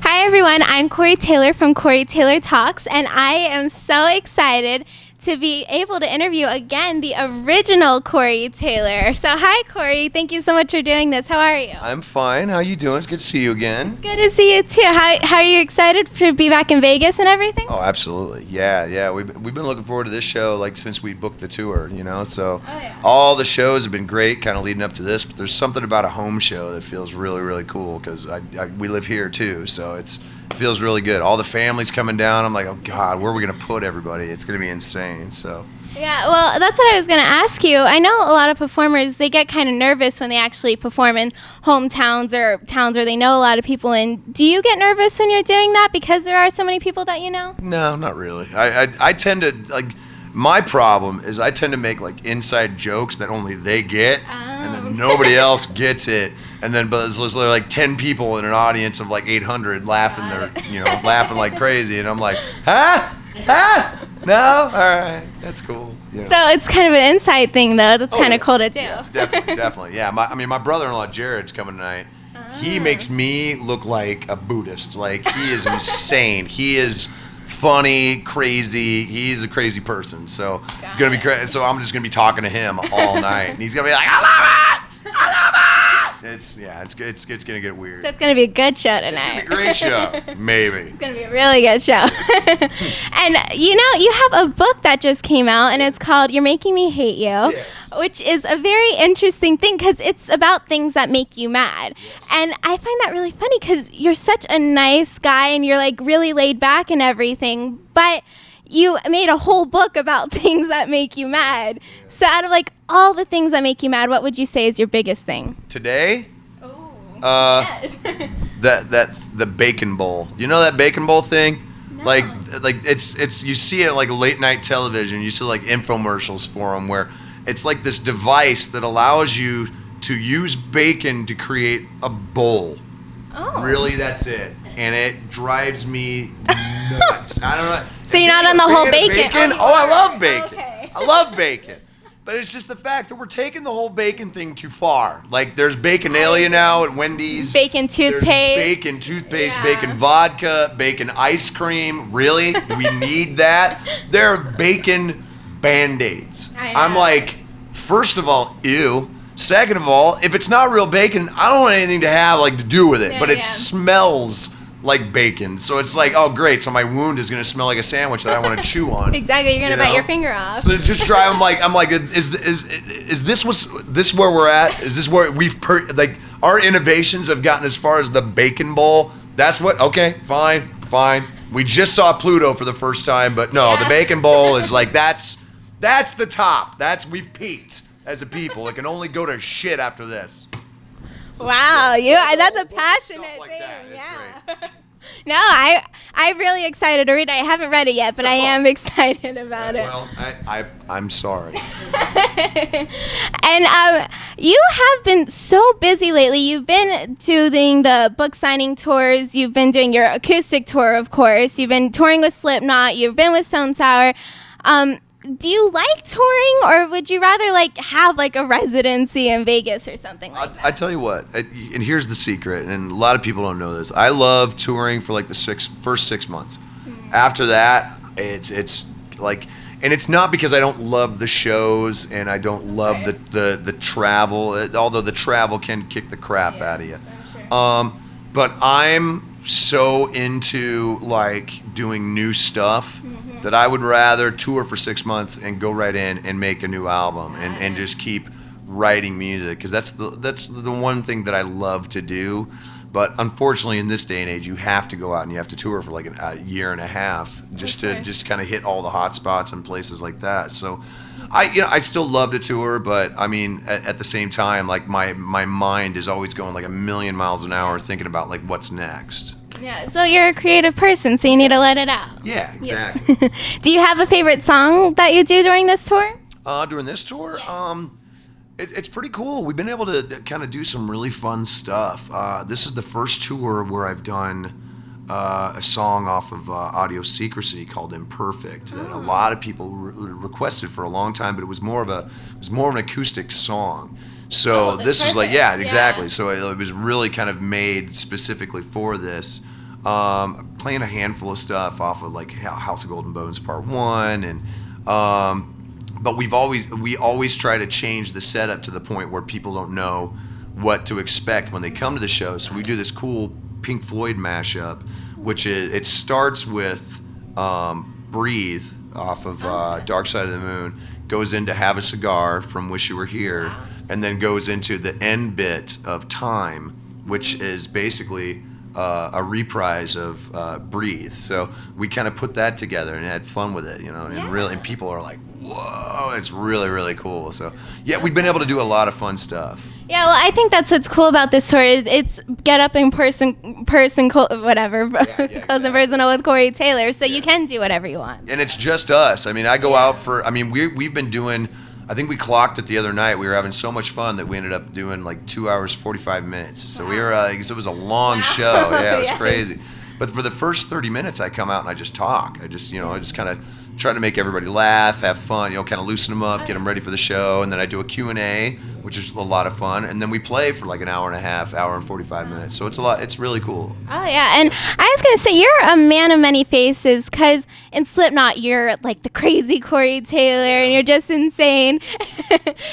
Hi everyone, I'm Corey Taylor from Corey Taylor Talks, and I am so excited to be able to interview again the original Corey Taylor. So hi Corey, thank you so much for doing this. How are you? I'm fine. How you doing? It's good to see you again. It's good to see you too. How are you excited to be back in Vegas and everything? Oh, absolutely. Yeah. We've been looking forward to this show like since we booked the tour, So all the shows have been great, kind of leading up to this. But there's something about a home show that feels really, really cool because we live here too, so it feels really good. All the families coming down. I'm like, oh God, where are we gonna put everybody? It's gonna be insane. So. Yeah, well, that's what I was going to ask you. I know a lot of performers, they get kind of nervous when they actually perform in hometowns or towns where they know a lot of people in. Do you get nervous when you're doing that because there are so many people that you know? No, not really. I tend to, my problem is I tend to make, inside jokes that only they get, and then nobody else gets it. And then, but there's like 10 people in an audience of 800 laughing, laughing like crazy. And I'm like, huh? No? All right. That's cool. So it's kind of an inside thing, though. That's kind of cool to do. Yeah, definitely. Yeah. My brother-in-law, Jared's coming tonight. He makes me look like a Buddhist. He is insane. He is funny, crazy. He's a crazy person. So it's going to be crazy. So I'm just going to be talking to him all night. And he's going to be like, I love it! It's going to get weird. So it's going to be a good show tonight. It's going to be a great show. Maybe. It's going to be a really good show. And, you have a book that just came out, and it's called You're Making Me Hate You, yes. Which is a very interesting thing because it's about things that make you mad. Yes. And I find that really funny because you're such a nice guy, and you're, really laid back and everything, but you made a whole book about things that make you mad. Yeah. So out of all the things that make you mad, what would you say is your biggest thing? Today? Oh. Yes. the bacon bowl. You know that bacon bowl thing? No. It's you see it on late night television. You see infomercials for them where it's this device that allows you to use bacon to create a bowl. Oh. Really, that's it. And it drives me nuts. I don't know. So you're not on the whole bacon? Oh, I love bacon. Okay. I love bacon. But it's just the fact that we're taking the whole bacon thing too far. There's Baconalia now at Wendy's. Bacon toothpaste. There's bacon toothpaste, bacon vodka, bacon ice cream. Really? Do we need that? There are bacon Band-Aids. I'm like, first of all, ew. Second of all, if it's not real bacon, I don't want anything to have to do with it. But it smells like bacon. So it's oh great, so my wound is gonna smell like a sandwich that I want to chew on. Exactly, you're gonna bite your finger off. So just drive. I'm like, is this where we're at? Is this where we've our innovations have gotten as far as the bacon bowl? That's what. Okay, fine. We just saw Pluto for the first time, but no, the bacon bowl is that's the top. We've peaked as a people. It can only go to shit after this. Wow, that's a passionate thing. No, I'm really excited to read it. I haven't read it yet, but I am excited about it. Well, I'm sorry. And you have been so busy lately. You've been doing the book signing tours. You've been doing your acoustic tour, of course. You've been touring with Slipknot. You've been with Stone Sour. Do you like touring, or would you rather have a residency in Vegas or something like that? I tell you what, and here's the secret, and a lot of people don't know this. I love touring for the first 6 months. Mm-hmm. After that, it's and it's not because I don't love the shows and I don't love the travel, although the travel can kick the crap out of you. Sure. But I'm so into doing new stuff. Mm-hmm. That I would rather tour for 6 months and go right in and make a new album and just keep writing music because that's the one thing that I love to do. But unfortunately, in this day and age, you have to go out and you have to tour for a year and a half just to kind of hit all the hot spots and places like that. So I still love to tour, but I mean at the same time, my mind is always going a million miles an hour thinking about what's next. Yeah, so you're a creative person, so you need to let it out. Yeah, exactly. Yes. Do you have a favorite song that you do during this tour? During this tour? Yeah. It's pretty cool. We've been able to kind of do some really fun stuff. This is the first tour where I've done a song off of Audio Secrecy called Imperfect that a lot of people requested for a long time, but it was more of an acoustic song. So that's this was like, perfect. yeah, exactly. So it was really kind of made specifically for this. Playing a handful of stuff off of like House of Golden Bones Part 1, and but we always try to change the setup to the point where people don't know what to expect when they come to the show. So we do this cool Pink Floyd mashup, which it starts with Breathe off of Dark Side of the Moon, goes into Have a Cigar from Wish You Were Here, and then goes into the end bit of Time, which is basically a reprise of Breathe. So we kind of put that together and had fun with it, and people are like, whoa, it's really, really cool. So yeah, we've been able to do a lot of fun stuff. Yeah, well, I think that's what's cool about this tour is it's get up in person, whatever, close and personal with Corey Taylor, so you can do whatever you want. And it's just us. I mean, I go out for. I mean, we've been doing. I think we clocked it the other night. We were having so much fun that we ended up doing like 2 hours 45 minutes. So we were. It was a long show. Yeah, it was crazy. But for the first 30 minutes, I come out and I just talk. I just kind of try to make everybody laugh, have fun, kind of loosen them up, get them ready for the show, and then I do a Q&A, which is a lot of fun, and then we play for like an hour and a half, hour and 45 minutes. So it's really cool. Oh yeah, and I was gonna say you're a man of many faces, because in Slipknot you're like the crazy Corey Taylor, and you're just insane,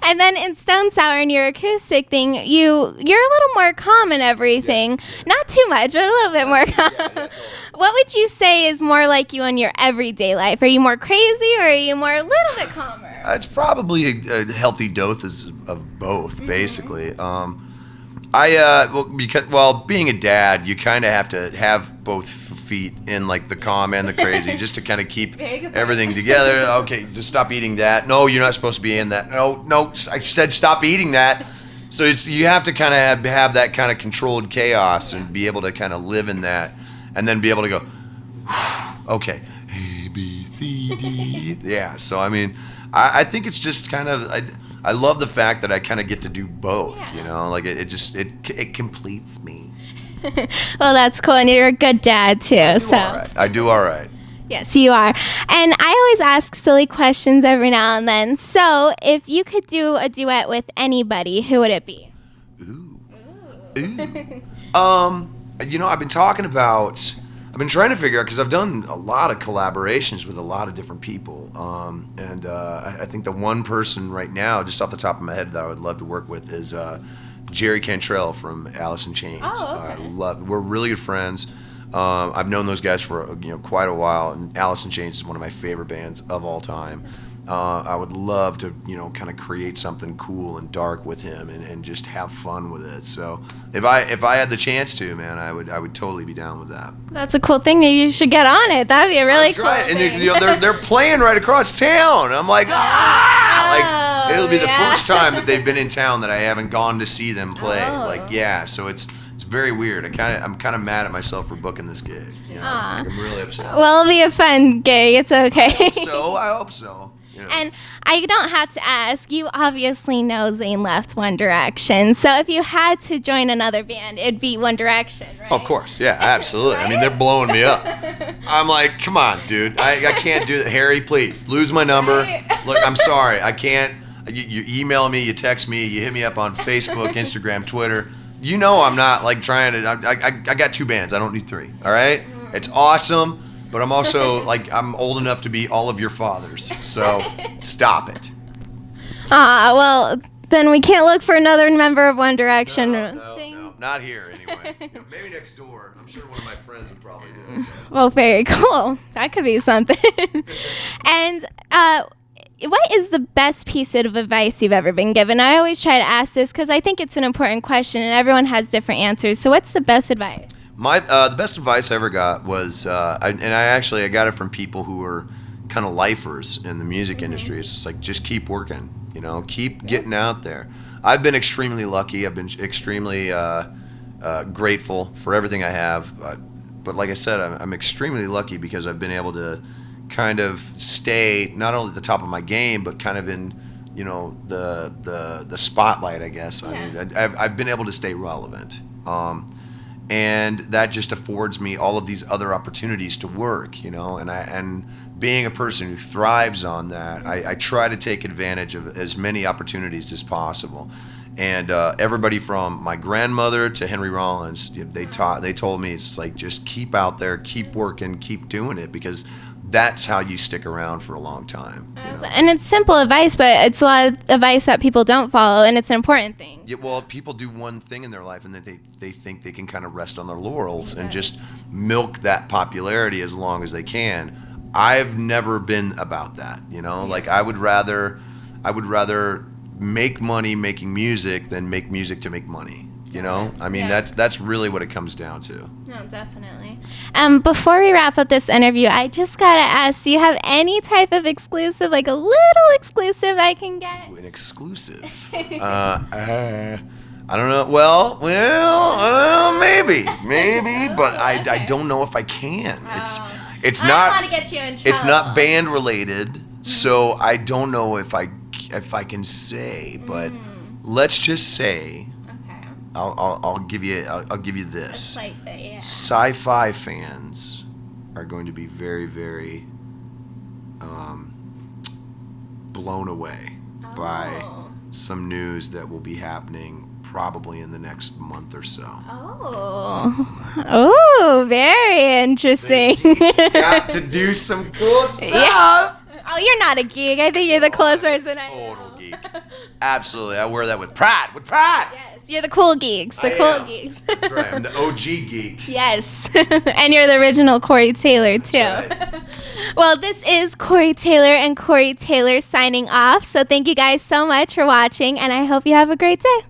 and then in Stone Sour and your acoustic thing, you're a little more calm and everything, not too much, but a little bit more calm. What would you say is more like you in your everyday life? Are you more crazy, or are you more a little bit calmer? It's probably a healthy dose of both, basically. Being a dad, you kind of have to have both feet in like the calm and the crazy, just to kind of keep everything together. Okay, just stop eating that. No, you're not supposed to be in that. No, I said stop eating that. So you have to kind of have that kind of controlled chaos and be able to kind of live in that, and then be able to go, okay, A, B, C, D. Yeah. So I mean, I think it's just kind of I love the fact that I kind of get to do both. Like it completes me. Well, that's cool, and you're a good dad too. I do all right. Yes, you are. And I always ask silly questions every now and then. So, if you could do a duet with anybody, who would it be? Ooh. I've been trying to figure out, because I've done a lot of collaborations with a lot of different people. I think the one person right now, just off the top of my head, that I would love to work with is Jerry Cantrell from Alice in Chains. Oh, okay. We're really good friends. I've known those guys for quite a while, and Alice in Chains is one of my favorite bands of all time. I would love to kind of create something cool and dark with him, and just have fun with it. So if I had the chance to, man, I would totally be down with that. That's a cool thing. Maybe you should get on it. That'd be a really cool thing. And they're playing right across town. I'm like, like it'll be the first time that they've been in town that I haven't gone to see them play. So it's very weird. I'm kind of mad at myself for booking this gig. Like, I'm really upset. Well, it'll be a fun gig. It's okay. I hope so. And I don't have to ask, you obviously know Zayn left One Direction. So if you had to join another band, it'd be One Direction, right? Of course, yeah, absolutely. Right? I mean, they're blowing me up. I'm like, come on, dude. I can't do that. Harry, please, lose my number. Right? Look, I'm sorry. I can't. You email me, you text me, you hit me up on Facebook, Instagram, Twitter. I'm not like trying to. I got 2 bands. I don't need 3. All right? It's awesome. But I'm also, I'm old enough to be all of your fathers. So stop it. Well, then we can't look for another member of One Direction. No, not here anyway. Maybe next door. I'm sure one of my friends would probably do it. Well, very cool. That could be something. And what is the best piece of advice you've ever been given? I always try to ask this because I think it's an important question, and everyone has different answers. So what's the best advice? The best advice I ever got was, I got it from people who were kind of lifers in the music industry. It's just like, just keep working, keep getting out there. I've been extremely lucky. I've been extremely grateful for everything I have. But like I said, I'm extremely lucky because I've been able to kind of stay not only at the top of my game, but kind of in, the spotlight, I guess. I mean, I've been able to stay relevant. And that just affords me all of these other opportunities to work, and being a person who thrives on that, I try to take advantage of as many opportunities as possible. And everybody from my grandmother to Henry Rollins, they told me, it's like, just keep out there, keep working, keep doing it, because that's how you stick around for a long time. And it's simple advice, but it's a lot of advice that people don't follow, and it's an important thing. Yeah, well, people do one thing in their life, and then they think they can kind of rest on their laurels and just milk that popularity as long as they can. I've never been about that, Like, I would rather make money making music than make music to make money. I mean, that's really what it comes down to. No, definitely. Before we wrap up this interview, I just gotta ask, do you have any type of exclusive, like a little exclusive I can get? An exclusive? I don't know. Well, maybe, but I don't know if I can. It's I not. don't want to get you in trouble. It's not band related, so I don't know if I can say, but let's just say. I'll give you this. Sci-fi fans are going to be very, very blown away by some news that will be happening probably in the next month or so. Oh, very interesting. Got to do some cool stuff. Yeah. Oh, you're not a geek. I think you're the coolest person I know. Total geek. Absolutely. I wear that with pride. Yes, you're the cool geeks. Geeks. That's right. I'm the OG geek. Yes. And you're the original Corey Taylor, too. That's right. Well, this is Corey Taylor and Corey Taylor signing off. So thank you guys so much for watching, and I hope you have a great day.